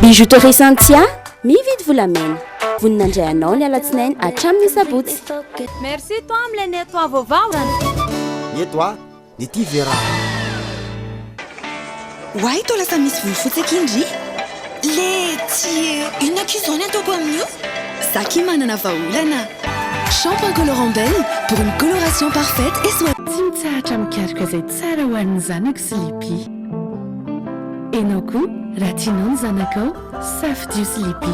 Bijouterie Santia mividy volamena voninandray anao ny alatsinainy hatramin'ny sabotsy. Merci toi am'ilay nettoie vaovao. Nettoie ny ty vera. Why toi lasa misy volofotsy akindry? Le tsy inona izany ataoko amin'io? Saki manana vahaolana. Shampoing colorant belle pour une coloration parfaite et soin. Tsy mitsahatra mikaroka izay tsara ho an'ny zanako sy lipi. Enao koa raha tianao ny zanakao safidio sy lipi.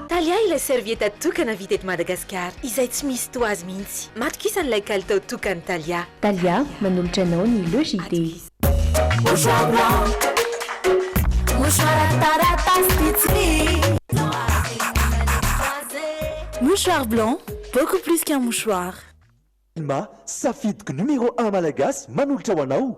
Talia ilay serviette tokana vita eto Madagasikara izay tsy misy toazy mihitsy. Matokisa n'ilay kalitao tokany Talia. Talia manolotra anao ny logité. Mouchoir blanc, beaucoup plus qu'un mouchoir. Ma safidiko numéro 1 malagasy manolotra ho anao.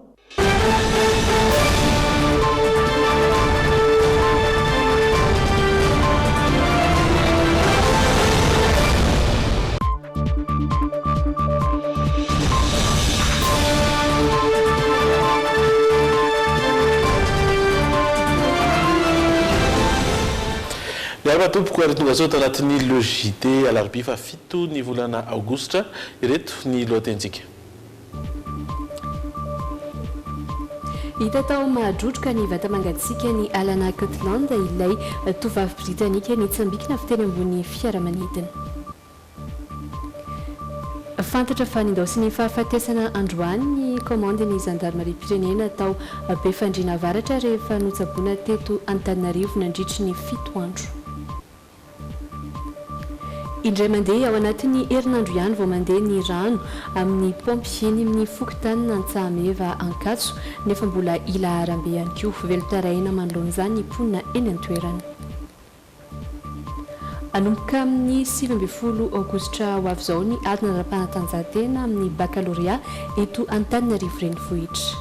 Miaraka tompoko ary tonga zao tanatin'ny logité alarobia fa 7 ny volana aogositra ireto ny lohatentsika. Hita tao mahadrodroka ny vata mangatsiaka ny Alana Scotland ilay tovavy britanika nitsambikina fiteny ambony fiaramanidina. Fantatra fa nindaosy ny fahafatesana androany ny komandiny gendarmerie pirenena tao be fandriana avaratra rehefa notsaboana teto Antananarivo nandritry ny 7 andro. Indray mandeha ao anatin'ny herinandro ihany vao mandeha ny rano amin'ny pompieny amin'ny fokontany Antsahameva Ankatso nefa mbola ila arambe ihany koa velotaraina manoloana izany ny mponina eny an-toerana. Anomboka amin'ny 20 aogositra ho avy izao ny adina ara-panatanjahantena amin'ny baccalauréat eto Antananarivo renivohitra.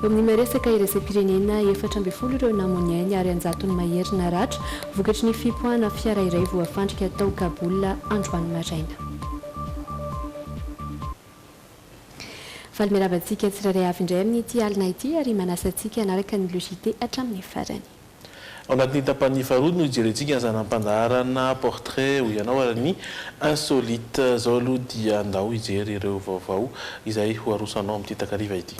Eo amin'ny maresaka iraisam-pirenena 14 ireo namoniainy ary 100 ny maherina ratra vokatry ny fipoahana fiara iray voafandrika tao Kabola androany maraina. Valomeravantsika tsiraray avy indray amin'ity alina ity ary manasantsika anaraka ny logité hatramin'ny farany. Ao anatin'ny tapany faharoa no ijerentsika ny zanam-pandaharana portrait ho ianao ary ny insolite zao aloha dia andao ijery ireo vaovao izay ho arosanao amin'ity takariva ity.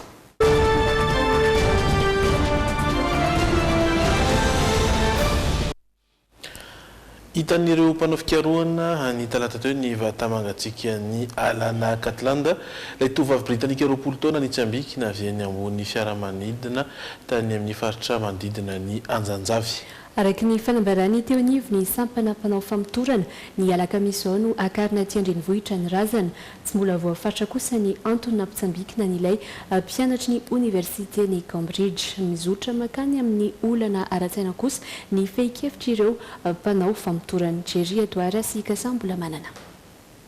Hitan'ireo mpanao fikarohana ny talata teo ny vata mangatsiaka ny Alana Scotland ilay tovavy britanika 20 taona nitsambikina avy eny ambony fiaramanidina tany amin'ny faritra manodidina ny Anjanjavy. Araka ny fanambarany teo anivo ny sampana mpanao famotorana ny alakamisy izao no akarina aty andrenivohitra ny razana tsy mbola voafatra kosa ny antony nampitsambikina n'ilay mpianatry ny université ny Cambridge mizotra makany amin'ny olana ara-tsaina kosa ny fehi-kevitra ireo mpanao famotorana Jery Edouard sy Kasambola manana.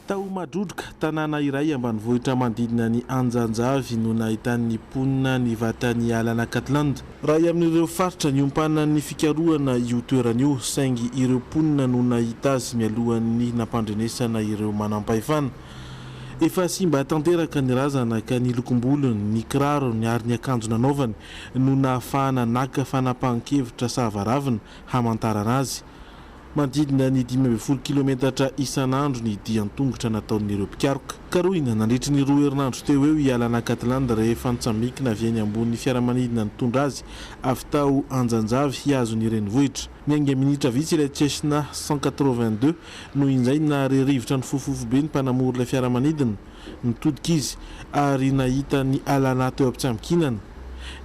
Tao madrodroka tanàna iray ambanivohitra manodidina ny Anjanjavy no nahitan'ny mponina ny vatan'ny Alana Scotland. Raha amin'ireo faritra niompana ny fikarohana io toerana io saingy ireo mponina no nahita azy mialohan'ny nampandrenesana ireo manampahefana. Efa simba tanteraka ny razana ka ny lokombolony, ny kirarony ary ny akanjo nanaovany no nahafahana naka fanapahan-kevitra savaravina hamantarana azy. Manodidina ny 12 kilometatra isan'andro ny dian-tongotra nataon'ireo mpikaroka. Karohina nandritry ny 2 herinandro teo eo i Alana Scotland rehefa nitsambikina avy eny ambony fiaramanidina nitondra azy avy tao Anjanjavy hiazony renivohitra. Miainga minitra vitsy ilay Cessna 182 no injay narerivotra ny fofofobe ny mpanamory ilay fiaramanidina nitodika izy ary nahita ny Alana teo am-pitsambikinana.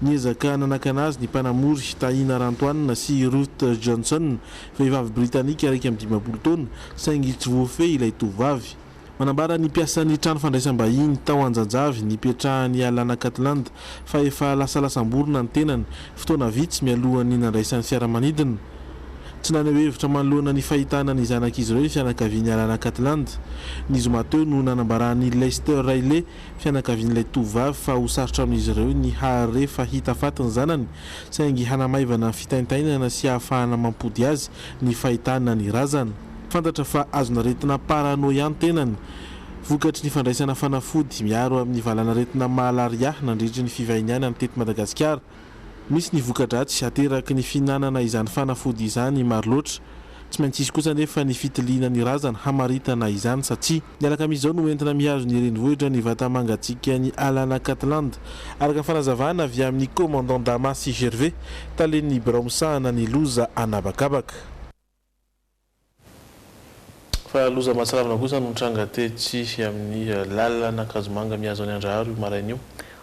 Niezaka nanakana azy ny mpanamory Tahina Rantoanina sy Ruth Johnson vehivavy britanika raika amin'ny 12 taona saingy tsy voafehy ilay tovavy. Manambara ny mpiasan'ny trano fandraisam-bahiny tao Anjanjavy nipetrahany Alana Scotland fa efa lasalamborona ny tenany fotoana vitsy mialohan'ny nandraisan'ny fiaramanidina. Tsy naneho hevitra manoloana ny fahitana ny zanak'izy ireo ny fianakavian'ny Alana Scotland. Ny zoma teo no nanambarany Lester Riley fianakavian'ilay tovavy fa ho sarotra amin'izy ireo ny hare fa hita faty ny zanany saingy hanamaivana fitaintainana sy ahafahana mampody azy ny fahitana ny razana. Fantatra fa azonaretina parano ihany tenany vokatry ny fandraisana fanafody miaro amin'ny valanaretina malaria nandritry ny fivahiniana ny teto Madagasikara. misy ny vokadratsy ateraky ny finanana izany fanafody izany maro loatra tsy maintsy izy kosa nefa ny fitiliana ny razana hamaritana izany satria ny alakamisy izao no entina mihazo ny renivohitra ny vatamangatsiaka ny Alana Catalande araka fanazavana avy amin'ny commandant Damasy Gervais talen'ny biraomsahana ny loza anabakabaka. Fa loza mahasalavana kosa no tranga tetsy amin'ny lalana Kazomanga mihazo any Andraharo maraina io.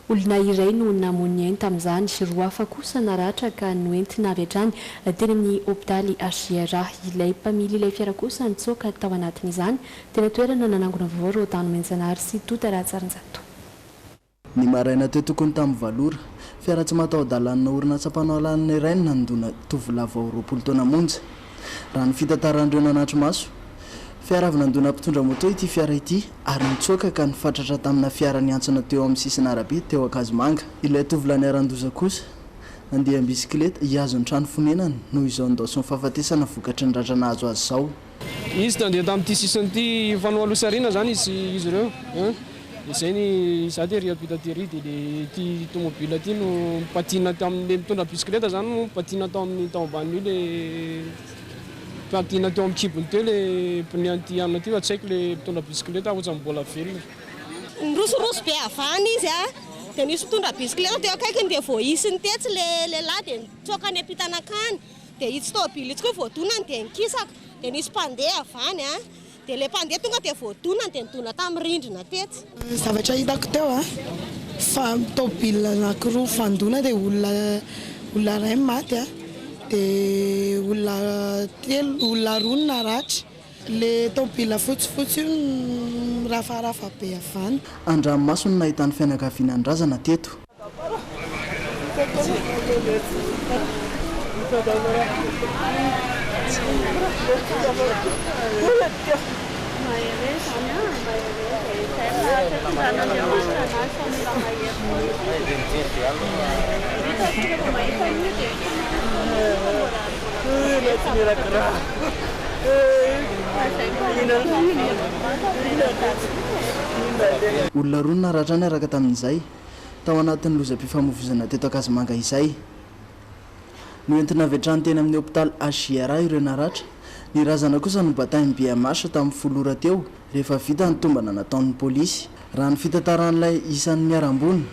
Olona iray no namony ainy tamin'izany roa hafa kosa naratra ka noentina avy hatrany teny amin'ny hôpitaly HGRA. Ilay mpamily ilay fiara kosa nitsoaka tao anatin'izany tena toerana nanangona vaovao Rodano Menjanary sy Tota Ratsaranjato. Ny maraina teo tokony tamin'ny valora fiara tsy mataho-dalana orinasa mpanao lalana iray nandona tovolahy 20 taona monja raha ny fitantaran'ireo nanatry maso. Fiara avy nandona mpitondra moto ity fiara ity ary nitsoaka ka nifatratra tamina fiara niantsona teo amin'ny sisiny arabe teo Akazomanga. Ilay tovolahy niaran-doza kosa nandeha bisikileta hiazo ny trano fonenany noho izao ndao fahafatesana vokatry ny ratrana azo azy izao. Izy tandeha tamin'ity sisiny ity fanoalosariana zany izy ireo izay ny sady réhabilitateur dia le ty tomobile ty no patina tamin'le mitondra bisikileta zany no patina tao amin'ny taombany le patina teo amin'ny kibony teo le pneu anty ty atsaiko le mitondra bisikileta ohatrany mbola velona. Nirosoroso be avany izy dia nisy mitondra bisikileta teo akaikiny dia voaisiny tetsy lehilahy dia nitsokany ampitanakany dia itsy tôbily itsy koa voadonany dia nikisaka dia nisy mpandeha avany dia le mpandeha tonga dia voadonany dia nidona tamin'ny rindrina tetsy. Zavatra hitako teo fa tôbily anankiroa fandona dia olona ray maty dia olona roa naratra. Le tôbily fotsifotsy io rafarafa be avany. Andranomaso no nahitany fianakaviana an-drazana teto. Olona roa naratra ny araka tamin'izay tao anatin'ny lozam-pifamoivoizana teto Akazomanga izay. Noentina avy hatrany teny amin'ny hôpitaly HGRA ireo naratra. Ny razana kosa no batainy BMH tamin'ny folora teo rehefa vita ny tombana nataon'ny polisy. Raha ny fitantaran'ilay isan'ny miarambony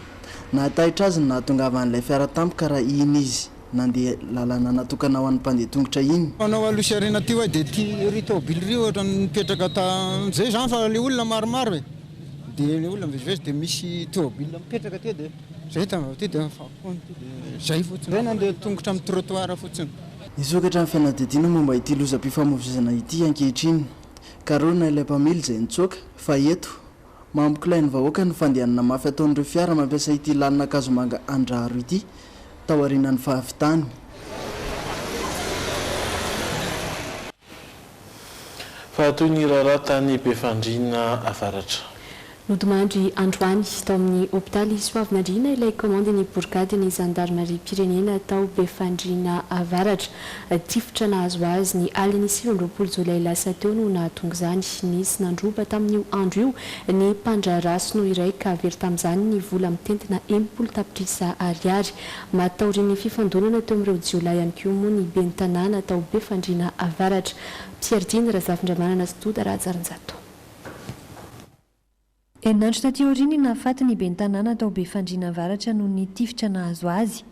nahataitra azy nahatongavan'ilay fiara tampoka raha iny izy nandeha lalana natokana ho an'ny mpandeha tongotra iny. Anao alosariana ty hoe dia ry tôbily ry ohatra nipetraka tam'izay zany fa le olona maromaro e dia le olona mivezivezy dia misy tôbily mipetraka ty dia zay ty dia zay fotsiny zay nandeha tongotra amin'ny trottoir fotsiny. Nisokatra amin'ny fianadidina momba ity lozam-pifamoivoizana ity ankehitriny karona ilay mpamily izay nitsoaka fa eto mampikolay ny vahoaka ny fandehanana mafy ataon'ireo fiara mampiasa ity lalana Kazomanga Andraharo ity tao aorianan'ny fahavitany. Fa toy ny raharaha tany Befandriana avaratra. Nodimandry androany tao amin'ny hôpitaly Soavinandriana ilay komandiny borgady ny zandarmaria pirenena tao Befandriana avaratra. Tifitra nahazo azy ny aliny 20 jolay lasa teo no nahatonga izany. Nisy nandroba tamin'io andro io ny mpandrarasino iray ka very tamin'izany ny vola mitentina 10 tapitrisa ariary. Mataorin'ny fifandonana teo amin'ireo jiolay ihany koa moa ny ben'ny tanàna tao Befandriana avaratra. Pierre Razafindramana sy Tota Ratsaranjato. Herinandro taty aoriana nahafaty ny ben'ny tanàna tao Befandriana avaratra noho ny tifitra nahazo azy.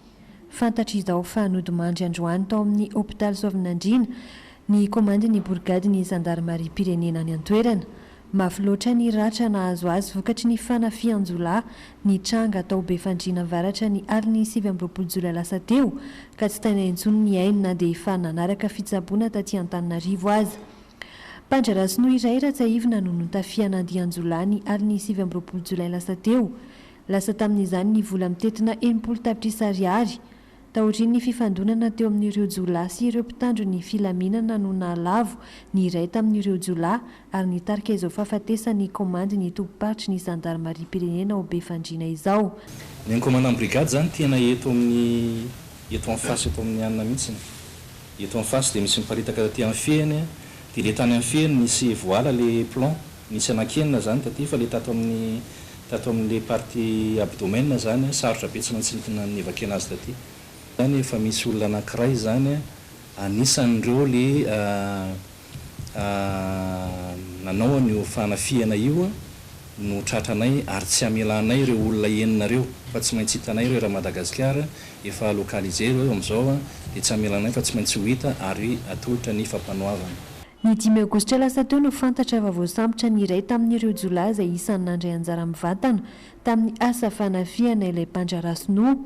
Fantatra izao fa nodimandry androany tao amin'ny hôpitaly Soavinandriana ny komandiny borgady ny zandarmaria pirenena any an-toerana. Mafy loatra ny ratra nahazo azy vokatry ny fanafian-jolahy ny tranga tao Befandriana avaratra ny aliny 20 jolay lasa teo ka tsy tena intsony ny ainy na dia efa nanaraka fitsaboana taty Antananarivo azy. Mpandrarasino iray Ratsahivina no notafiana andian-jolahy ny aliny 20 jolay lasa teo. Lasa tamin'izany ny vola mitetina 10 tapitrisa ariary. Taorian'ny fifandonana teo amin'ireo jolahy sy ireo mpitandro ny filaminana no nahalavo ny iray tamin'ireo jolahy ary nitarika izao fahafatesany komandy ny tompoparitra ny zandarmaria pirenena ao Befandriana izao. Ny commandant brigade zany tena eto en face eto amin'ny anina mihitsy. Eto en face dia misy miparitaka taty amin'ny fehany dia le tany amin'ny fehany nisy voala le plan nisy anakenina zany taty fa le tato amin'le partie abdomen zany sarotra be tsy maintsy nitina nevakena azy taty. zany efa misy olona anankiray zany anisan'ireo le nanao ny fanafiana io no tratranay ary tsy amelanay ireo olona eninareo fa tsy maintsy hitanay ireo raha Madagasikara efa localisé ireo am'izao dia tsy amelanay fa tsy maintsy ho hita ary atolotra ny fampanoavana. Ny 5 aogositra lasa teo no fantatra fa voasambotra ny iray tamin'ireo jolahy izay isan'ny nandray anjara mivantana tamin'ny asa fanafiana ilay Mpanjarasonoa.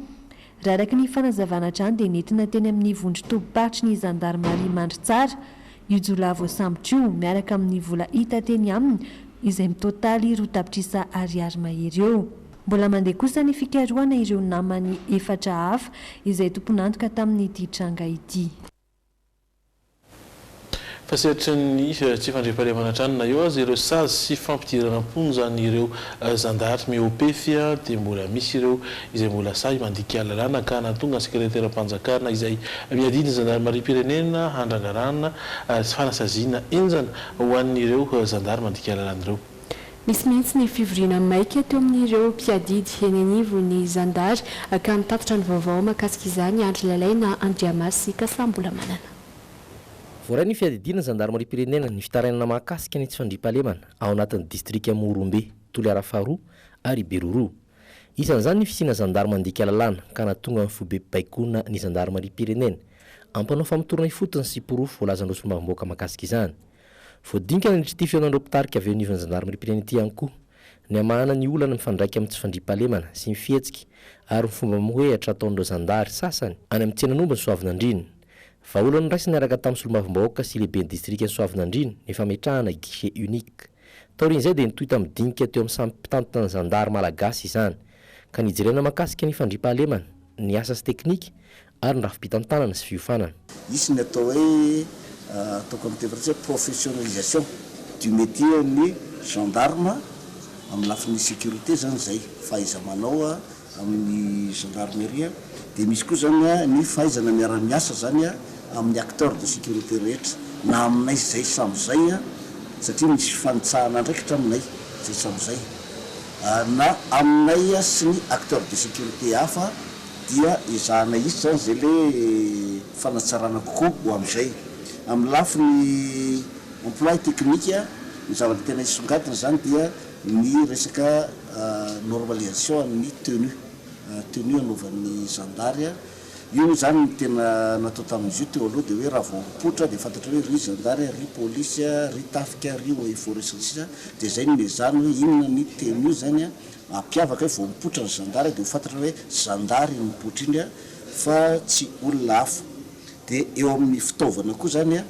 Raha araka ny fanazavana trany dia nentina teny amin'ny vondron-tobiparitry ny zandarmaria Mandritsara. Io jolahy voasambotra io miaraka amin'ny vola hita teny aminy izay mitotaly 2 tapitrisa ariary mahery eo. Mbola mandeha kosa ny fikarohana ireo namany 4 hafa izay tomponantoka tamin'ity tranga ity. Fasehatry ny tsy fandriam-pahalemana tranona eo azy ireo sazy sy fampidiranam-pony zany ireo zandary miopefia dia mbola misy ireo izay mbola sahy mandika lalàna ka natonga sekretera mpanjakana izay miadiny zandarmaria pirenena handrangarana fanasaziana enjana ho an'ireo zandary mandika lalàna ireo. Misy mihitsy ny fivoriana maika teo amin'ireo mpiadidy eny anivo ny zandary ka mitatitra ny vaovao mahakasika izany Andry Lalay na Andriamasy Kasambola manana. Voaray ny fiadidiana zandarmaria pirenena ny fitarainana mahakasika ny tsy fandriam-pahalemana ao anatin'ny distrika Morombe, Toliara Faharoa ary Beroro. Isan'izany ny fisiana zandary mandika lalàna ka natonga ny fobe baikona ny zandarmaria pirenena ampanao famitorana ifotony sy porofo voalazan'ireo solomavamboaka mahakasika izany. Voadinika ny nitry fihaonan'ireo mpitarika avy eo anivon'ny zandarmaria pirenena ity ihany koa ny amahana ny olana mifandraika amin'ny tsy fandriam-pahalemana sy ny fihetsika ary ny fomba mihoehatra ataon'ireo zandary sasany any amin'ny tsenanomba ny Soavinandrina. Fa olana raisy niaraka tamin'ny solomavambahoaka sy lehibe ny distrika ny Soavinandrina ny fametrahana guichet unique. Taorian'izay dia nitohy tamin'ny dinika teo amin'ny samy mpitantana zandary malagasy izany ka nijerena mahakasika ny fandriam-pahalemana, ny asa sy teknika ary ny rafim-pitantanana sy fiofanana. Ici ny atao hoe ataoko amin'ny teny professionnalisation du métier ny gendarme amin'ny lafin'ny sécurité zany zay fahaiza-manao amin'ny gendarmerie dia misy koa zany ny fahaizana miara-miasa zany amin'ny acteur de sécurité rehetra na aminay zay samyzay satria misy fanitsahana ndraikitra aminay zay samyzay na aminay sy ny acteur de sécurité hafa dia izahana isy zany zay le fanatsarana kokoa ho amin'izay amin'ny lafiny emploi technique ny zavatra tena isongadina zany dia ny resaka normalisation amin'ny tenue anaovan'ny zandary io zany tena natao tamin'izy io teo aloha dia hoe raha vao mipoitra dia fantatra hoe ry zandary ry polisy ry tafika ry eforesta dia zay ny mezany hoe inona ny tenue zany ampiavaka hoe vao mipoitra ny zandary dia ho fantatra hoe zandary ny mipoitra iny fa tsy olona hafa. Dia eo amin'ny fitaovana koa zany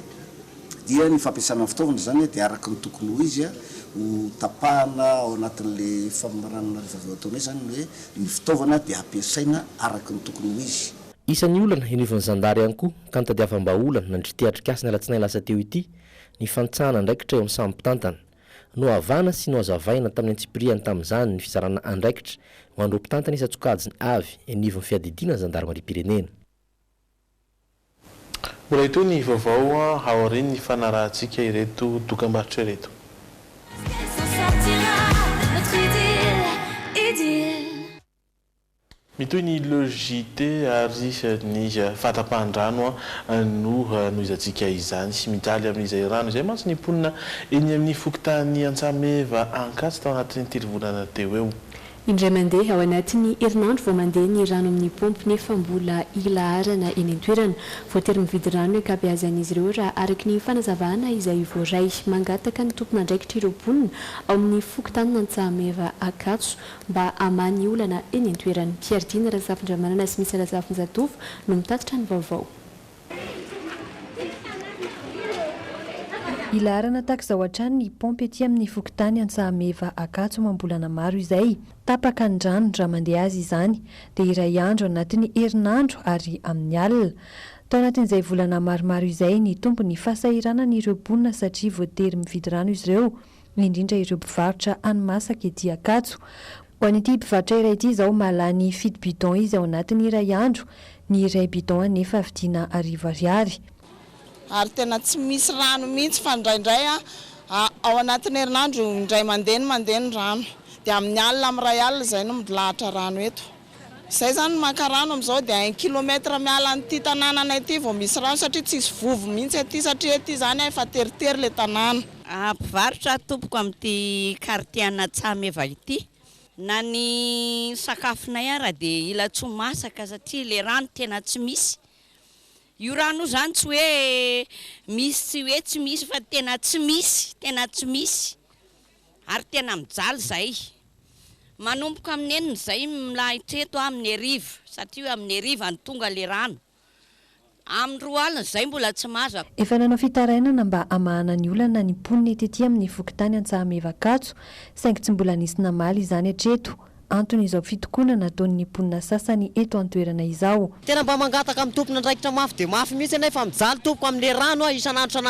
dia ny fampiasana fitaovana zany dia araka ny tokony ho izy ho tapahana ao anatin'le famaranana rehefa ataonay zany hoe ny fitaovana dia ampiasaina araka ny tokony ho izy. Isan'ny olana enivon'ny zandary ihany koa ka nitadiavam-baolana nandry teatrikasy ny alatsinainy lasa teo ity ny fanitsahana andraikitra eo amin'ny samy mpitantana no havana sy no hazavaina tamin'ny antsipriany tamin'izany ny fizarana andraikitra ho an'ireo mpitantana isa-tsokajiny avy enivon'ny fiadidiana ny zandarmaria pirenena. Mbola ito ny vaovao haoriny ny fanarahantsika ireto dokam-barotra ireto. Mitoy ny logité ary ny fatapahan-drano no izantsika izany sy mijaly amin'izay rano izay mantsy ny ponina eny amin'ny fokontany Antsameva Ankatso tao anatin'ny 3 volana teo eo. Indray mandeha ao anatin'ny herinandro vao mandeha ny rano amin'ny pompy nefa mbola ila arana eny an-toerana voatery mividy rano ankabeazan'izy ireo raha araky ny fanazavana izay voaray mangataka ny tompon'andraikitra ireo mponina ao amin'ny fokontany Antsameva Ankatso mba hamany olana eny an-toerana. Piardina Razafindramanana sy misy Razafinjatovo no mitatitra ny vaovao. Ilarana takizao hatrany ny pompy ety amin'ny fokontany Antsameva Ankatso mambolana maro izay tapaka ny rano raha mandeha azy izany dia iray andro anatin'ny herinandro ary amin'ny alina. Tao anatin'izay volana maromaro izay ny tompo ny fahasahiranana ireo mponina satria voatery mividy rano izy ireo indrindra ireo mpivarotra hani-masaka ety Ankatso. Ho an'ity mpivarotra iray ity izao mahalany 7 bidon izy ao anatin'ny iray andro, ny iray bidon anefa vidiana 10 ariary. Ary tena tsy misy rano mihitsy fa ndraindray ao anatin'ny herinandro indray mandeha ny rano dia amin'ny alina amin'ny ray alina izay no milahatra rano eto. zay zany maka rano am'izao dia 1 kilometre miala an'ity tanànanay ity vao misy rano satria tsisy vovo mihitsy aty satria aty zany efa teritery le tanàna. Mpivarotra tompoko amin'ity quartier Natsameva ity. Na ny sakafonay ara dia ila tsy masaka satria le rano tena tsy misy. Io rano zany tsy hoe tsy misy fa tena tsy misy. Ary tena mijaly zay. Manomboka amin'ny enina zay milahitreto amin'ny arivo satria amin'ny arivo ny tonga le rano. Amin'ny 2 alina zay mbola tsy mazaka. Efa nanao fitarainana mba hamahana ny olana ny ponina etety amin'ny fokontany Antsahameva Ankatso, saingy tsy mbola nisy namaly izany hatreto. Antony izao fitokonana nataon'ny ponina sasany eto an-toerana izao. Tena mba mangataka amin'ny tompona andraikitra mafy dia mafy mihitsy nefa mijaly tompoko amin'le rano isan'andro.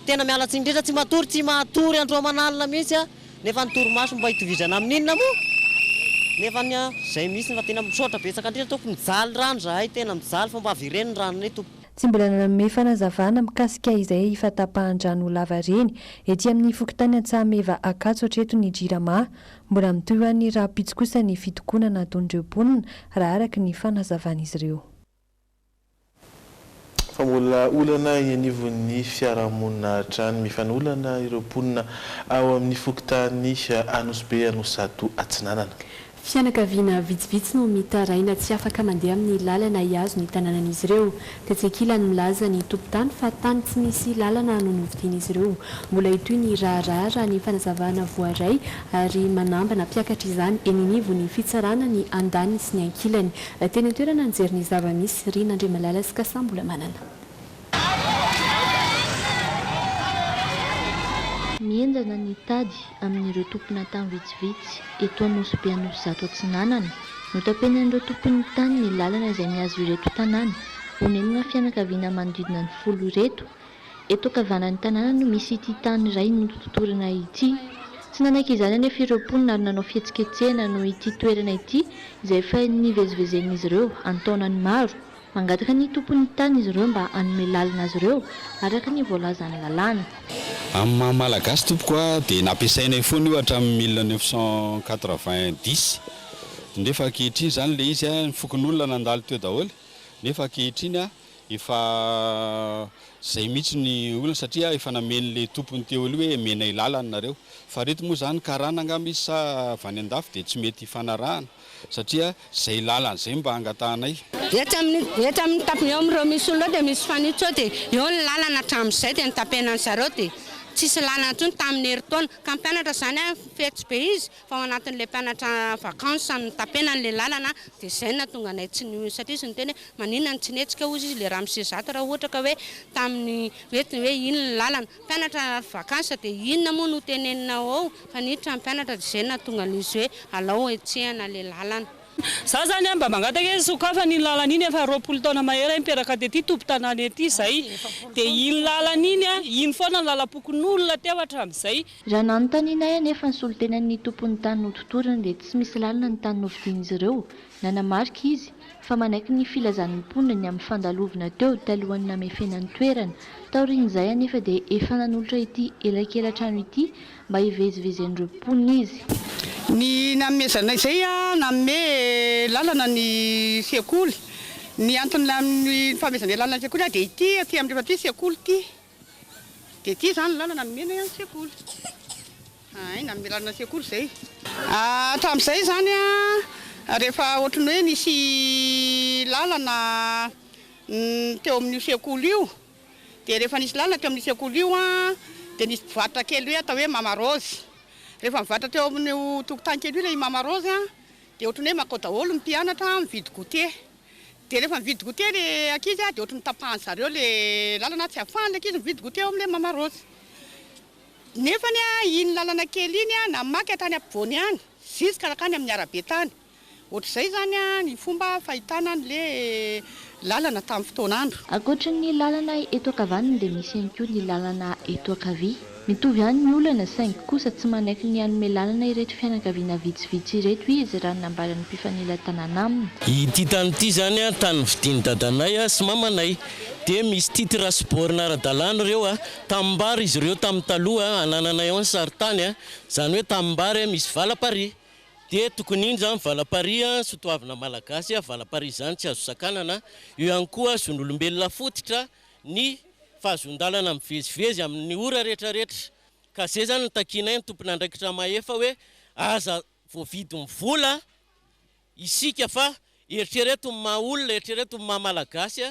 Tena miala tsindritra tsy matory andro manalina mihitsy nefa ny toromaso mba hitovizana amin'inona moa. Nefa zay mihitsy fa tena misaotra betsaka indrindra tompoko mijaly rano zahay tena mijaly fa mba avireny rano ne tompoko. Tsy mbola nanome fanazavana mikasika izay fatapahan-drano lava reny ety amin'ny fokontany Antsahameva Ankatso hatreto ny Jirama. Mbola mitohy ny raha pitsy kosa ny fitokonana ataon'ireo ponina raha araka ny fanazavan'izy ireo. Fa mbola olana ianivon'ny fiarahamonina trano mifanolana ireo ponina ao amin'ny fokontany Anosbe Anosato Atsinanana. Fianakaviana vitsivitsy no mitaraina tsy afaka mandeha amin'ny lalana hiazo ny tanànan'izy ireo. Tetsekila ny milaza ny tompon-tany fa tany tsy misy lalana no novidian'izy ireo. Mbola hitoy ny raharahara ny fanazavana voaray ary manambana mpiakatra izany eninivo ny fitsarana ny andany sy ny ankilany. Teny an-toerana anjery ny zava-misy Rina Andriamalala sy Kasa mbola manana. Mienjana ny tady amin'ireo tompona tany vitsivitsy eto Anosbe Anosato Atsinanana. Notapenan'ireo tompon'ny tany ny lalana izay miazo ireto tanàna. Onenina fianakaviana manodidina ny 10 ireto. Eto kavanan'ny tanàna no misy ity tany iray nototorana ity. Tsy nanaiky izany anefa ireo ponina ary nanao fihetsiketsehana no ity toerana ity izay efa nivezivezen'izy ireo antaonany maro. Mangataka ny tompon'ny tany izy ireo mba hanome lalana azy ireo araka ny voalazany lalàna. Amin'ny malagasy tompoko dia nampiasainay foana io hatramin'ny 1990. Nefa ankehitriny zany le izy ny fokon'olona nandalo teo daholo. Nefa ankehitriny efa zay mihitsy ny olona satria efa nameny le tompony teo aloha hoe menay lalana nareo. Fa reto moa zany karana angamba izy sa avany an-dafy dia tsy mety hifanarahana satria zay lalana zay mba angatahanay. Eto amin'ny tapiny eo amin'ireo misy olona dia misy fanitso dia eo ny lalana hatramin'izay dia nitapenany zareo dia tsisy lalana intsony tamin'ny herintaona ka mpianatra zany fetsy be izy fa ao anatin'ilay mpianatra vakansa ny tapenan'ilay lalana dia izay nahatonga anay tsy ny satria izy niteny maninona ny tsy netsika hozy izy le raha misezato raha ohatra ka hoe tamin'ny hoe inona ny lalana mpianatra vakansa dia inona moa no tenenina ao fa niditra ny mpianatra dia izay nahatonga an'izy hoe alao etsehana le lalana. Za zany mba mangataka hoe sokafa ny lalana iny efa 20 taona mahery miperaka tety tompon-tanàna ety zay dia iny lalana iny iny foana lalapokon'olona teo hatramin'izay. Raha nanontanianay anefa ny solotenan'ny tompon'ny tany nototorana dia tsy misy lalana ny tany novidian'izy ireo. Nanamarika izy fa manaiky ny filazan'ny ponina ny amin'ny fandalovana teo talohan'ny namefenan'ny toerana. Taorian'izay anefa dia efa nanolotra ity elakelan-trano ity mba hivezivezen'ireo ponina izy. Ny namezana izay nanome lalana ny sekoly. Ny antony amin'ny famezana lalana ny sekoly dia ity amin'ny rehefa ity sekoly ity. Dia ity zany lalana namena ny sekoly. Nanome lalana sekoly izay. Hatramin'izay zany rehefa ohatrany hoe nisy lalana teo amin'ny sekoly io dia rehefa nisy lalana teo amin'ny sekoly io dia nisy mpivarotra kely hoe atao hoe Mama Rose. Rehefa mivatra teo amin'ny tokotany kely io ilay Mama Rose dia ohatrany hoe makao daholo ny mpianatra mividy goûter. Dia rehefa mividy goûter le ankizy dia ohatrany tapahany zareo le lalana tsy ahafahany le ankizy mividy goûter ao amin'ilay Mama Rose. Nefany iny lalana kely iny namaky tany ampovoany any ziska rakany amin'ny arabe tany. Ohatr'izay zany ny fomba fahitana an'le lalana tamin'ny fotoan'andro. Ankoatran'ny lalana eto ankavanana dia misy ihany koa ny lalana eto ankavia. Mitovy ihany ny olana saingy kosa tsy manaiky ny hanome lalana ireto fianakaviana vitsivitsy ireto izy raha nambaran'ny mpifanila tanàna aminy. Ity tany ity zany tany vidian'ny dadanay sy mamanay dia misy titre sport ara-dalàna ireo tamimbary izy ireo tamin'ny taloha anananay ao ny saritany zany hoe tamimbary misy valapary dia tokony iny zany valaparia sotoavina malagasy valaparia zany tsy azo sakanana io ihany koa zon'olombelona fototra ny fahazondalana mivezivezy amin'ny ora rehetrarehetra ka zay zany nitakiana ny tompona andraikitra mahefa hoe aza voavidy mivola isika fa eritrereto maolona eritrereto mamalagasy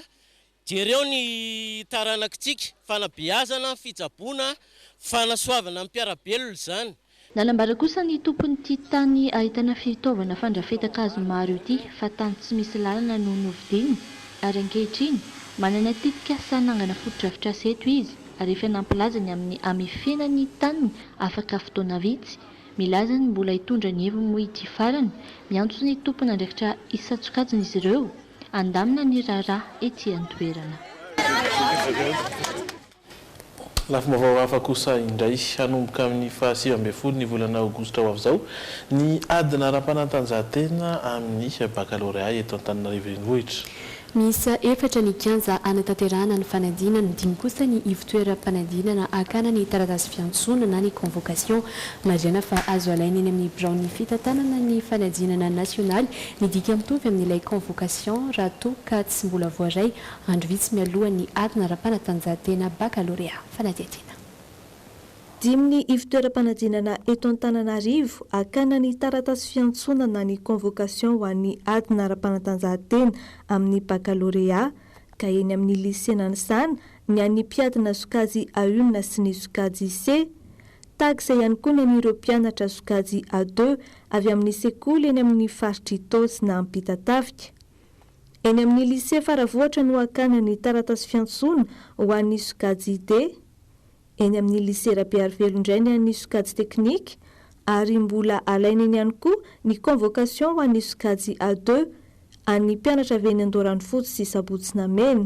jereo ny taranakitsika fanabeazana fitsaboana fanasoavana mpiarabelona zany. Nalambara kosa ny tompon'ity tany ahitana fitaovana fandrafetan-kazo maro ity fa tany tsy misy lalana no novidiny ary ankehitriny manana titika sanangana foto-drafitrasa eto izy ary efa nampilazany amin'ny amefenany taniny afaka fotoana vitsy. Milaza ny mbola hitondra ny heviny moa ity farany miantso ny tompona andraikitra isatsokajiny izy ireo andamina ny raharaha ety an-toerana. Lafim-baovao hafa kosa indray hanomboka amin'ny 27 ny volana aogositra ho avy izao ny adina ara-panatanjahantena amin'ny baccalauréat eto Antananarivo renivohitra. Misy efatra ny kianja anatanterahana ny fanadinana, 5 kosa ny ivon-toeram-panadinana akana ny taratasy fiantsonana ny convocation. Marihana fa azo alaina eny amin'ny birao ny fitantanana ny fanadinana nasionaly ny dika mitovy amin'ilay convocation raha toa ka tsy mbola voaray andro vitsy mialoha ny adina ara-panatanjahantena baccalauréat fanadihantena. 5 ny ivon-toeram-panadinana eto Antananarivo akana ny taratasy fiantsonana ny convocation ho an'ny adina ara-panatanjahantena amin'ny baccalauréat ka eny amin'ny lycée Nanisana ny an'ny mpiadina sokajy A1 sy ny sokajy C taksa ihany koa ny an'ireo mpianatra sokajy A2 avy amin'ny sekoly eny amin'ny faritry Tosy na Ampitatafika. Eny amin'ny lycée Faravohatra no akana ny taratasy fiantsona ho an'ny sokajy D. Eny amin'ny lycée Rabearivelo indray ny an'ny sokajy teknika ary mbola alaina eny ihany koa ny convocation ho an'ny sokajy A2 an'ny mpianatra avy eny Andoranfotsy sy Sabotsynamena.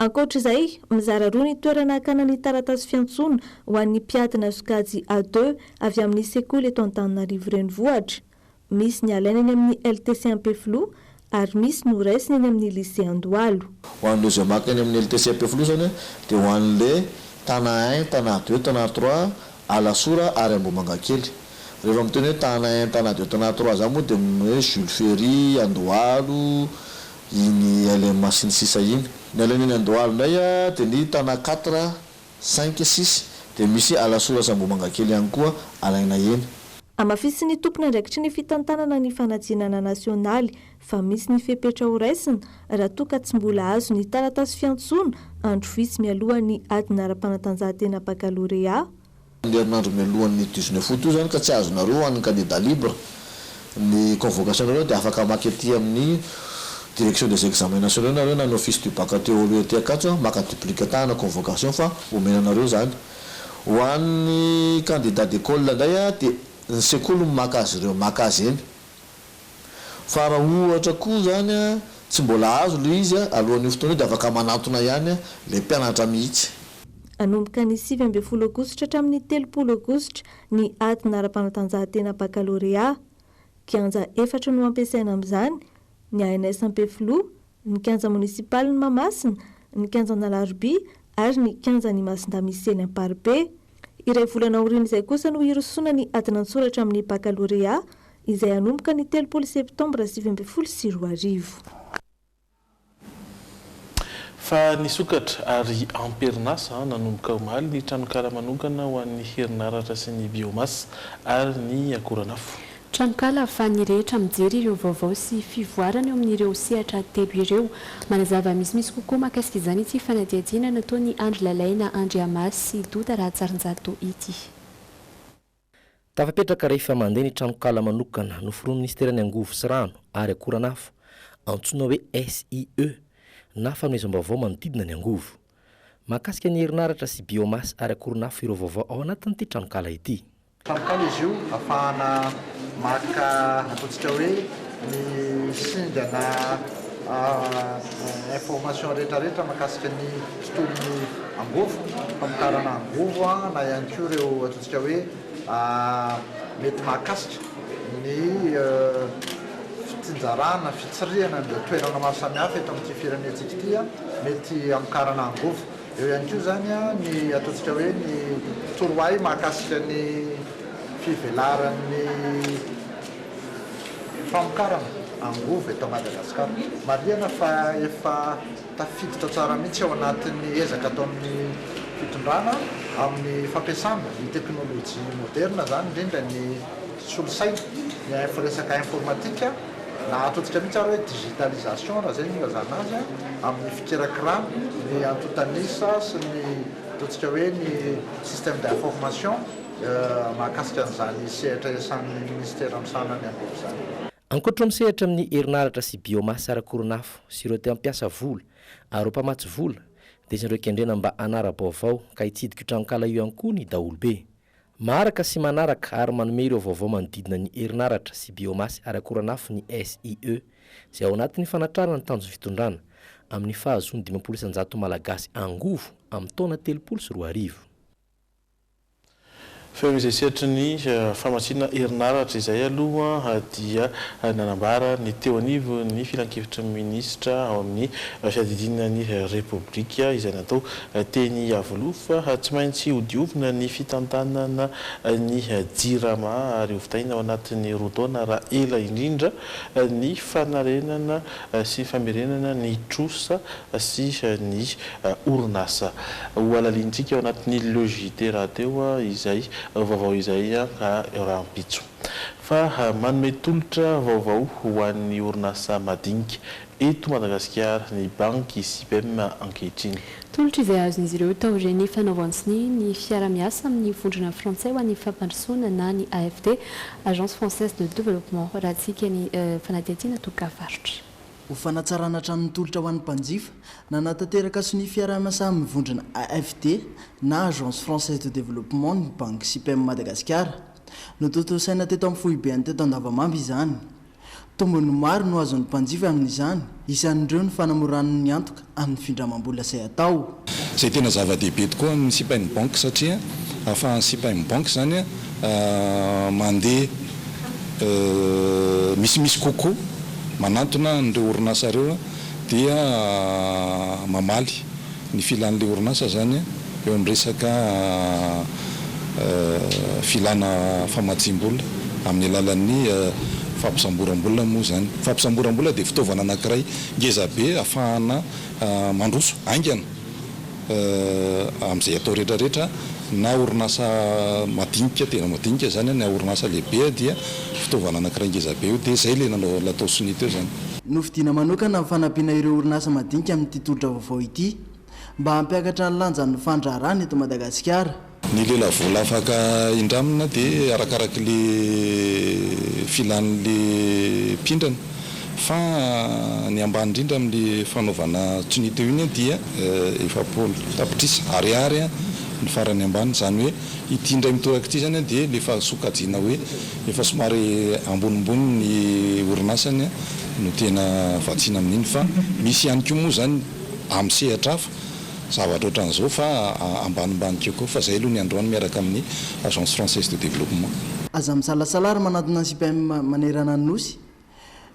Ankoatr'izay mizara roa ny toerana akana ny taratasy fiantsona ho an'ny mpiadina sokajy A2 avy amin'ny sekoly eto Antananarivo renivohitra. Misy ny alaina eny amin'ny LTC Ampeflo ary misy no raisina eny amin'ny lycée Andohalo. Ho an'ireo izay maka eny amin'ny LTC Ampeflo zany dia ho an'ilay tana 1, tana 2, tana 3 Alasora ary Ambomangakely. Rehefa miteny hoe tana 1, tana 2, tana 3 zany moa dia hoe Jules Ferry, Andohalo, iny LM Masiny sisa iny. Ny alaina eny Andohalo ndray dia ny tana 4, 5, 6 dia misy Alasora sy Ambomangakely ihany koa alaina eny. Amafisy ny tompona andraikitry ny fitantanana ny fanadinana nasionaly fa misy ny fepetra ho raisina raha toa ka tsy mbola azo ny taratasy fiantsona andro vitsy mialohan'ny adina ara-panatanjahantena baccalauréat. Ny herinandro mialohan'ny 19 août io zany ka tsy azonareo an'ny candidat libre ny convocation nareo dia afaka maka ety amin'ny direction des examens nationaux nareo na ny office du bac teo aloha ety akatso maka duplicatana convocation fa omenanareo zany. Ho an'ny candidat d'école ndray dia ny sekoly maka azy ireo maka azy eny fa raha ohatra koa zany tsy mbola azo le izy alohan'ny fotoana dia afaka manatona ihany le mpianatra mihitsy. Anomboka ny 7 aogositra hatramin'ny 3 aogositra ny adina ara-panatanjahantena baccalauréat. Kianja 4 no ampiasaina amin'izany ny ANS Ampeflo, ny kianja municipal ny Mahamasina, ny kianja Nalaroby ary ny kianja ny Masindamiseny Amparibe. Iray volana aoriana izay kosa no irosona ny adina an-tsoratra amin'ny baccalauréat izay anomboka ny 3 septambra 2024. Fa nisokatra ary amperinasa nanomboka omaly ny tranokala manokana ho an'ny herinaratra sy ny biomasse ary ny akoranafo. Tranokala fa nirehetra mijery ireo vaovao sy fivoarana eo amin'ireo sehatra telo ireo. Manazava misimisy kokoa mahakasika izany ity fanadihadiana nataon'ny Andry Lalaina, Andriamasy sy Dota Ratsarinjato ity. Tafapetraka rehefa mandeha ny tranokala manokana noforoan'ny ministeran'ny angovo sy rano ary akoranafo antsoina hoe SIE na fanomezam-baovao manodidina ny angovo. Mahakasika ny herinaratra sy biomasse ary akoranafo ireo vaovao ao anatin'ity tranokala ity. Tranokala izy io ahafahana maka ataontsika hoe ny singana information rehetrarehetra mahakasika ny tontolon'ny angovo, famokarana angovo na ihany koa ireo ataontsika hoe mety mahakasika ny fitsinjarana, fitsirihana ny toerana maro samihafa eto amin'ity firenentsika ity mety hamokarana angovo. Eo ihany koa zany ny ataontsika hoe ny torohay mahakasika ny fivelaran'ny famokarana angovo eto Madagasikara. Marihana fa efa tafiditra tsara mihitsy ao anatin'ny ezaka atao amin'ny fitondrana amin'ny fampiasana ny teknôlôjia moderna zany indrindra ny solosaina ny firesaka informatika na atotsika mihitsy ary hoe digitalisation raha zay ny ilazana azy amin'ny fikirakirana ny antotanisa sy ny atotsika hoe ny système d'information mahakasika an'izany sehatra iasan'ny ministère amin'ny sanany angovo zany. Ankoatra misehatra amin'ny herinaratra sy biomasy ara-koronafo sy ireo te mampiasa vola ary mpamatsy vola dia isan'ireo kendrena mba anara-baovao ka hitsidika tranon-kala io ihany koa ny daolobe. Maharaka sy manaraka ary manome ireo vaovao manodidina ny herinaratra sy biomasy ara-koronafo ny SIE izay ao anatin'ny fanatrarana ny tanjona fitondrana amin'ny fahazony 500 malagasy angovo amin'ny taona 320. Fehizay sehatry ny famasina herinaratra izay aloha dia nanambara ny teo anivo ny filan-kevitra ministra ao amin'ny fiadidinana ny repoblika izay natao teny avolofa tsy maintsy hodiovina ny fitantanana ny jirama ary hovitaina ao anatin'ny rotaona raha ela indrindra ny fanarenana sy famerenana ny trosa sy ny orinasa ho alalintsika ao anatin'ny logité raha teo izay vaovao izay ka rahampitso fa manome tolotra vaovao ho an'ny orinasa madinika eto Madagasikara ny banky SIPEM ankehitriny. Tolotra izay azon'izy ireo taoreny fanaovantsiny ny fiara-miasa amin'ny vondrona frantsay ho an'ny fampandrosoana na ny AFD, Agence Française de Développement, raha tsika ny fanadihadiana tokafarotra. Ho fanatsarana tranon'ny tolotra ho an'ny mpanjifa nanatanteraka sy ny fiara-miasa amin'ny vondrona AFD na Agence Française de Développement ny banque SIPEM Madagasikara. Nototosaina teto amin'ny foibeny teto Andavamamba izany. Tombony maro no azon'ny mpanjifa amin'izany, isan'ireo ny fanamorana ny antoka amin'ny findramam-bola izay atao. Izay tena zava-dehibe tokoa ny SIPEM banque satria ahafahan'ny SIPEM banque zany mandeha misimisy kokoa manantona n'ireo orinasa ireo dia mamaly ny filan'ilay orinasa zany eo amin'ny resaka filana famatsim-bola amin'ny alalan'ny fampisamboram-bola moa zany. Fampisamboram-bola dia fitaovana anankiray ngeza be ahafahana mandroso aingana amin'izay atao rehetrarehetra na orinasa madinika tena madinika zany na orinasa lehibe dia fitaovana anankiray ngeza be io dia izay ilay natao sony teo zany. Novidiana manokana amin'ny fanampiana ireo orinasa madinika amin'ny titolotra vaovao ity mba hampiakatra ny lanjan'ny fandraharana eto Madagasikara. Ny lela vola afaka indramina dia arakaraka le filan'le pindrana fa ny ambany indrindra amin'ny fanaovana tsinito iny dia efapolo tapitrisa ariary ny farany ambany zany hoe ity indray mitoraka ity zany dia lefa sokajiana hoe efa somary ambonimbony ny orinasany no tena vatsiana amin'iny fa misy ihany koa moa zany amin'ny sehatra hafa zavatra ohatran'izao fa ambanimbany kokoa fa izay aloha ny androany miaraka amin'ny Agence Française de Développement. Aza misalasalary manatona ny SIPEM manerana ny nosy.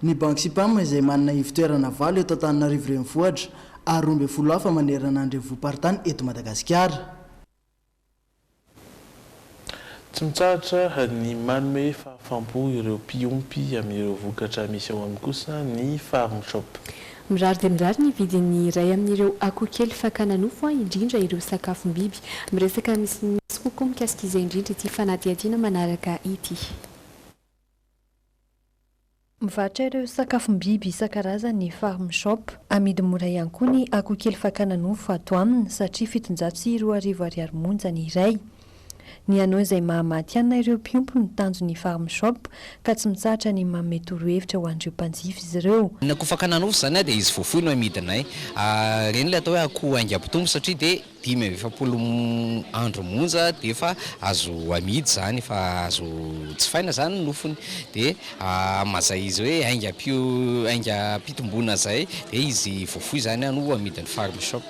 Ny banque SIPEM izay manana ivitoerana valo eto Antananarivo renivohitra ary 12 hafa manerana ny revopartany eto Madagasikara. Tsy mitsahatra ny manome fahafampo ireo mpiompy amin'ireo vokatra misy ao amin'ny kosa ny farm shop. Mirary dia mirary ny vidin'ny iray amin'ireo akoho kely fakana nofo indrindra ireo sakafom-biby. Miresaka misy kokoa mikasika izay indrindra ity fanadihadiana manaraka ity. Mivarotra ireo sakafom-biby isan-karazany ny farm shop. Amidy mora ihany koa ny akoho kely fakana nofo ato aminy satria 720 ariary monja ny iray. Ny anao izay mahamaty anna ireo mpiompy ny tanjo ny farm shop ka tsy mitsahatra ny manome torohevitra ho an'ireo mpanjifa izy ireo. Ny akoho fakana nofo zany dia izy fohifohy no amidinay. Reny ilay atao hoe akoho aingam-pitombo satria dia 5-20 andro monja dia efa azo amidy zany, fa azo jifaina zany nofony. Dia mazay izy hoe aingam-pitomboana zay dia izy fohifohy zany no amidin'ny farm shop.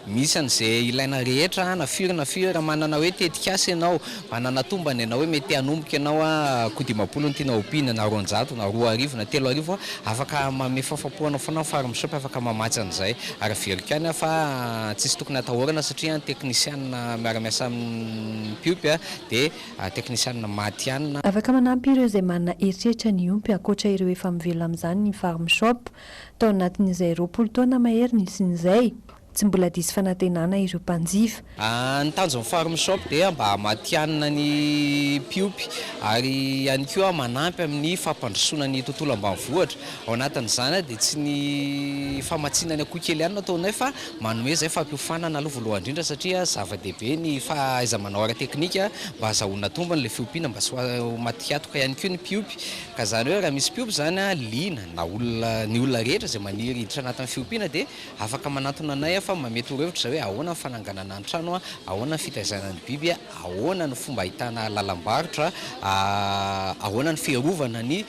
misy an'izay ilaina rehetra na firy manana hoe tetikasa ianao manana tombany ianao hoe mety hanomboka ianao a kodimapolo ny tiana ompiana na 200 na 2 na 3 afaka mame fafapoanao foana fary misopy afaka mamatsy an'izay ary veliko ihany fa tsisy tokony atahorana satria teknisianina miara-miasa amin'ny piopy dia teknisianina maty ihany. Afaka manampy ireo izay manana eritreritra ny ompy ankoatra ireo efa mivelo amin'izany ny farm shop tao anatin'izay 20 taona mahery nisin'izay tsy mbola diso fanantenana ireo mpanjifa. Ny tanjon'ny farm shop dia mba matianina ny piopy ary ihany koa manampy amin'ny fampandrosoana ny tontolo ambanivohitra. Ao anatin'izany dia tsy ny famatsinany akoho kely ihany nataonay fa manome izay fampiofanana aloha voalohany indrindra satria zava-dehibe ny fahaiza-manao ara-teknika mba azahoana tombony ilay fiompiana mba sy matikatoka ihany koa ny piopy. Ka zany hoe raha misy piopy zany liana na ny olona rehetra izay maniry hiditra anatin'ny fiompiana dia afaka manatona anay fa mamety hevitra hoe ahoana ny fananganana ny trano, ahoana ny fitaizana ny biby, ahoana ny fomba ahitana lalam-barotra, ahoana ny fiarovana ny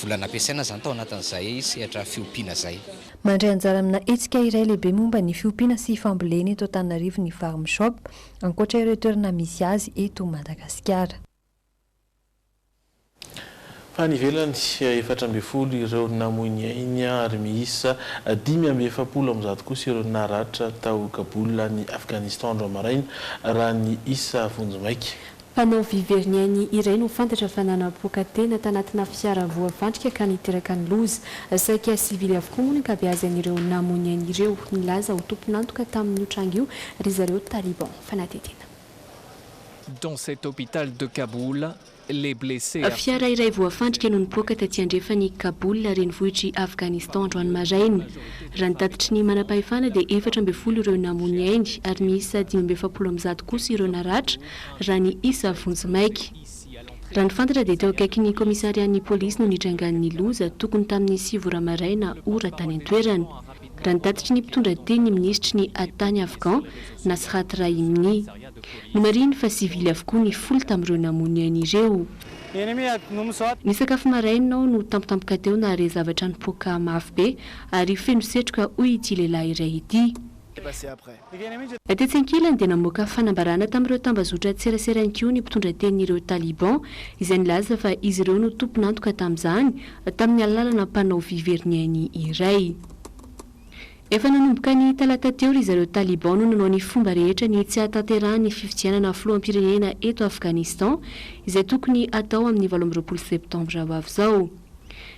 volana ampiasaina zany tao anatin'izay sehatra fiompiana zay. Mandray anjara amina hetsika iray lehibe momba ny fiompiana sy fambolena eto Antananarivo ny farm shop ankoatra ireo toerana misy azy eto Madagasikara. Fa nivelany 4 ireo namoiny ainy ary miisa 570 kosa ireo naratra tao Kaboul ny Afghanistan andro maraina raha ny isa vonjimaiky. Mpanao viverniainy iray no fantatra fa nanapoaka tena tanatina fiara voafandrika ka niteraka ny loza saika sivily avokoa moa ny ankabeazan'ireo namoiny ainy ireo nilaza ho tompon'antoka tamin'ny otrango io ry zareo taliban fanatetena. Dans cet hôpital de Kaboul, les blessés... Fiara iray voafandrika no nipoaka taty andrefany Kaboul renivohitry Afghanistan androany maraina. Raha nitatitry ny manam-pahefana dia 420 ireo namony ainy ary miisa 570 kosa ireo naratra raha ny isa vonjimaiky. Raha nifantatra dia teo akaiky ny komissarian'ny polisy no nitrangan'ny loza tokony tamin'ny 7 maraina ora tany an-toerana. Raha nitatitry ny mpitondra teny ny ministry ny atany Afghan Nasrat Rahimni. Ny mariny fa sivily avokoa ny folo tamin'ireo namony ainy ireo. Ny sakafo marainao no tampotampoka teo na re zavatra nipoaka mafy be ary feno setroka hoy ity lehilahy iray ity. Tetsy ankilany dia namoaka fanambarana tamin'ireo tambazotra tseraserankio ny mpitondra tenin'ireo taliban izay nilaza fa izy ireo no tompon'antoka tamin'izany tamin'ny alalana mpanao viverniainy iray. Efa nanomboka ny talata teo ry zareo taliban no nanao ny fomba rehetra ny tsy hatanterahany fifidianana filoham-pirenena eto Afghanistan izay tokony atao amin'ny 12 septambra ho avy izao.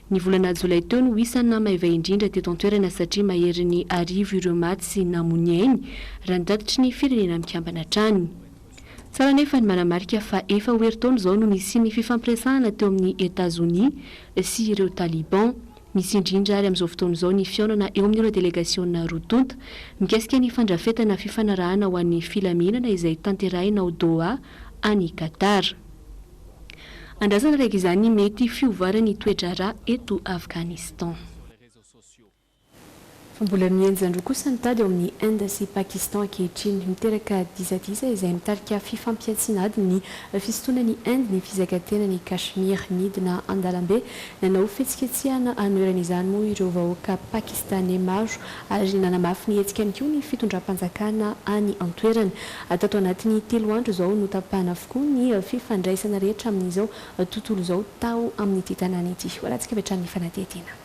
Ny volana jolay teo no isan'ny namahiva indrindra teto an-toerana satria mahery ny 10 ireo maty sy namony ainy raha nitatitry ny firenena mikambana hatrany. Tsara nefa ny manamarika fa efa ho herintaona izao no nisy ny fifampiresahana teo amin'ny États-Unis sy ireo taliban. Misy indrindra ary amin'izao fotoana izao ny fiaonana eo amin'ireo delegasiona rotonta mikasika ny fandrafetana fifanarahana ho an'ny filaminana izay tanterahina ao Doha any Qatar. Andrazana raiky izany mety fiovarany toedrara eto Afghanistan. Mbola mienjandro kosa nitady eo amin'ny Inde sy Pakistan ankehitriny miteraka dizadiza izay mitarika fifampiatsinady ny fisotonan'ny Inde ny fizakatena ny Kashmir midina andalambe nanao fihetsiketsehana anoeran'izany moa ireo vahoaka pakistanais maro ary nanamafy ny hetsika ihany koa ny fitondram-panjakana any an-toerana. Tato anatin'ny 3 andro izao no tapahana avokoa ny fifandraisana rehetra amin'izao tontolo izao tao amin'ity tanàna ity. Horantsika vetrany fanatetena.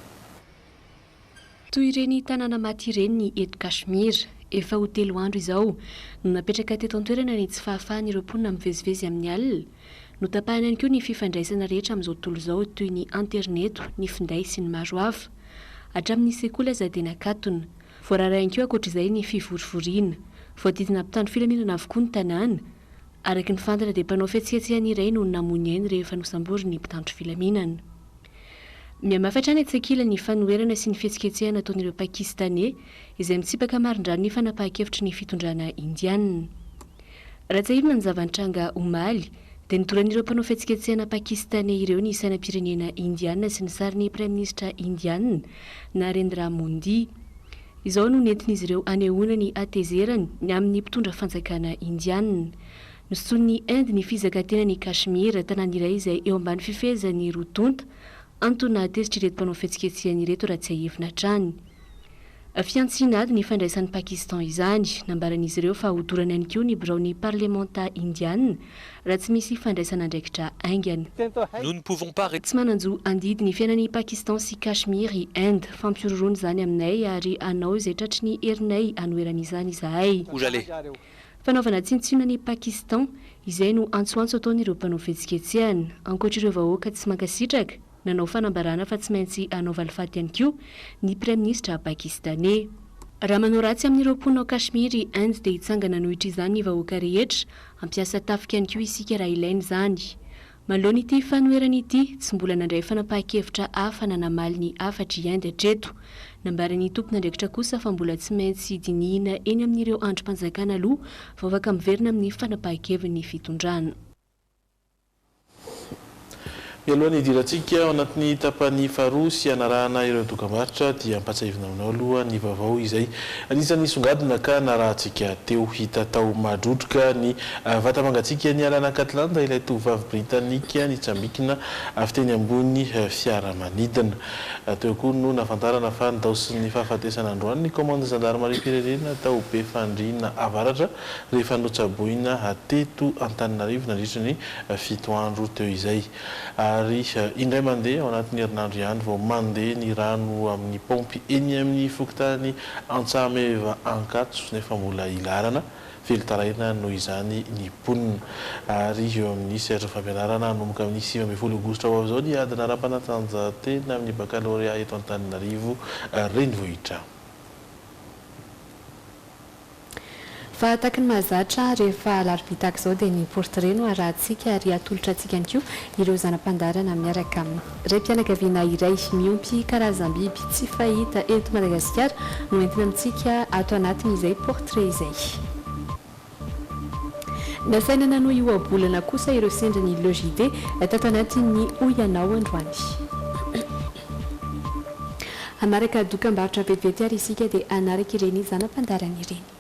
Toy ireny tanàna maty ireny ny eto Kashmir efa ho 3 andro izao no napetraka teto an-toerana ny tsy fahafahan'ireo mponina mivezivezy amin'ny alina. No tapahana ihany koa ny fifandraisana rehetra amin'izao tontolo izao toy ny internet, ny finday sy ny maro hafa. Hatramin'ny sekoly aza dia nakatona. Voarara ihany koa ankoatr'izay ny fivorivoriana. Voadidina mpitandro filaminana avokoa ny tanàna. Araky ny fantatra dia mpanao fihetsiketsehana iray no namony ainy rehefa nosambory ny mpitandro filaminana. Mihamafatra ny atsekila ny fanoherana sy ny fihetsiketsehana ataon'ireo pakistanais izay mitsipaka marindrano ny fanapahan-kevitry ny fitondrana indiana. Ratsahivina ny zavantranga omaly dia nitoran'ireo mpanao fihetsiketsehana pakistanais ireo ny sainam-pirenena indiana sy ny sarin'ny praiminisitra indiana Narendra Modi. Izao no nentin'izy ireo anehoana ny atezerany ny amin'ny mpitondra fanjakana indiana. Nosoton'ny Inde ny fizakatena ny Kashmir tanàna iray izay eo ambany fifehezan'ny rotonta antony nahatezitra ireto mpanao fihetsiketsehana ireto raha tsy ahevina hatrany. fiantsinady ny fandraisan'ny Pakistan izany nambaran'izy ireo fa hodorany ihany koa ny birao parlementa indiana raha tsy misy fandraisana andraikitra aingana. Nous ne pouvons pas tsy mananjo andidy ny fiainan'ny Pakistan sy Kashmir i Inde fampiroroana zany aminay ary anao izay tratry ny herinay anoeran'izany izahay. Fanaovana tsintsina ny Pakistan izay no antsoantso ataon'ireo mpanao fihetsiketsehana ankoatr'ireo vahoaka tsy mankasitraka nanao fanambarana fa tsy maintsy anao valifaty ihany koa ny Prime Ministre pakistanais. Raha manao ratsy amin'ireo mponina Kashmir i Inde dia hitsangana nohitra izany ny vahoaka rehetra ampiasa tafika ihany koa isika raha ilainy zany. Manoloana ity fanoerana ity tsy mbola nandray fanapahakevitra hafa nanamaly ny afatra i Inde hatreto. Nambaran'ny tompona andraikitra kosa fa mbola tsy maintsy dinihina eny amin'ireo androm-panjakana aloha vao afaka miverina amin'ny fanapahakeviny fitondrana. Mialohan'ny idirantsika ao anatin'ny tapany faharoa sy anarahana ireo dokam-barotra dia ampatsahivina aminao aloha ny vaovao izay anisan'ny songadina ka narahantsika teo hita tao madrodroka ny vatamangatsika ny Alanakatlanda ilay tovovavy britanika nitsambikina avy teny ambony fiaramanidina. Teo koa no nafantarana fa nitaosy ny fahafatesana androany ny commande gendarmerie pirenena tao be fandriana avaratra rehefa notsaboina teto Antananarivo nandritra ny 7 andro teo izay. Ary indray mandeha ao anatin'ny herinandro ihany vao mandeha ny rano amin'ny pompy eny amin'ny fokontany Antsameva Ankatso nefa mbola ilarana velotaraina noho izany ny ponina. Ary eo amin'ny seratra fampianarana hanomboka amin'ny 20 aogositra ho avy izao ny adina ara-panatanjahantena amin'ny baccalauréat eto Antananarivo renivohitra. Fa taky ny mahazatra rehefa alarobitaka izao dia ny portrait no arahantsika ary atolotra antsika ihany koa ireo zanam-pandarana miaraka aminy. Ray mpianakaviana iray miompy karazam-biby tsy fahita eto Madagasikara no entina amintsika ato anatin'izay portrait izay. Nasaina nanoa io abolana kosa ireo sendran'ny logide tato anatin'ny Oyanao androany. Anaraka dokam-barotra vetivety ary isika dia anaraka ireny zanam-pandarana ireny.